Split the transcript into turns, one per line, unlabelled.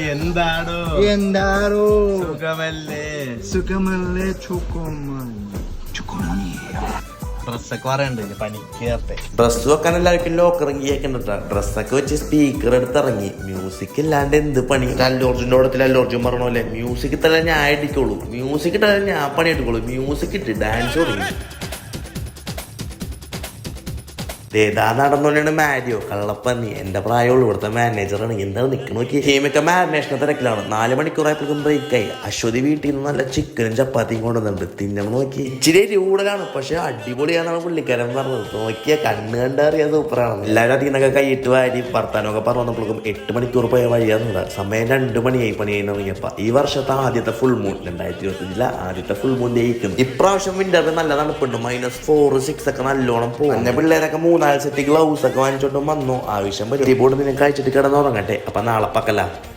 എന്താടോ
എന്താടോ
സുഖമല്ലേ?
സുഖമല്ലേ
ഡ്രസ്സൊക്കെ പറയണ്ട് പണിക്ക്
ഡ്രസ്സ് വെക്കാൻ എല്ലാവർക്കും ലോക്കർ ഇറങ്ങിയേക്കണ്ട. ഡ്രസ്സൊക്കെ വെച്ച് സ്പീക്കർ എടുത്ത് ഇറങ്ങി. മ്യൂസിക് ഇല്ലാണ്ട് എന്ത് പണി? അല്ലോർജിന്റെ ഓടത്തിൽ അല്ലോർജുൻ പറഞ്ഞ മ്യൂസിക് ഇട്ടല്ല ഞാൻ അടിക്കുള്ളൂ, മ്യൂസിക് ഇട്ടല്ല ഞാൻ പണി എടുക്കുള്ളൂ. മ്യൂസിക് ഇട്ട് ഡാൻസ് തുടങ്ങി. ഏതാ നടന്നോണ്ടാണ് മാരിയോ കള്ളപ്പന്നി. എന്റെ പ്രായമുള്ളൂ. ഇവിടുത്തെ മാനേജറാണ്. എന്താണ് നിൽക്കണ നോക്കി. ടീമൊക്കെ മാരിനേഷനെ തിരക്കിലാണ്. 4 മണിക്കൂറായപ്പോഴും ബ്രേക്കായി. അശ്വതി വീട്ടിൽ നിന്ന് നല്ല ചിക്കനും ചപ്പാത്തിയും കൊണ്ടുവന്നിട്ടുണ്ട്. തിന്നണം നോക്കി. ഇച്ചിരി കൂടുതലാണ്, പക്ഷെ അടിപൊളിയാണെന്നാണ് പുള്ളിക്കാരൻ പറഞ്ഞത്. നോക്കിയാ കണ്ണ് കണ്ടറിയാൻ സൂപ്പറാണ്. എല്ലാവരും അതിനൊക്കെ കൈയിട്ട് വാരി വർത്താനമൊക്കെ പറഞ്ഞു വന്നപ്പോഴും 8 മണിക്കൂർ പോയ വഴിയാന്നുണ്ട്. സമയം 2 മണിയായി പണി കഴിഞ്ഞപ്പോ. ഈ വർഷത്തെ ആദ്യത്തെ ഫുൾ മൂൺ 2025 ആദ്യത്തെ ഫുൾ മൂൺ ജയിക്കുന്നു. ഇപ്രാവശ്യം വിന്ററിൽ നല്ല തണുപ്പുണ്ട്. -4, 6 ഒക്കെ നല്ലോണം പോകും. പിന്നെ പിള്ളേരൊക്കെ 3 സെറ്റ് ഗ്ലൗസ് ഒക്കെ വാങ്ങിച്ചോണ്ടും വന്നു. ആവശ്യം വരും. ബോർഡ് നിന്നെ കഴിച്ചിട്ട് കിടന്നുറങ്ങട്ടെ. അപ്പൊ നാളെ പക്കല.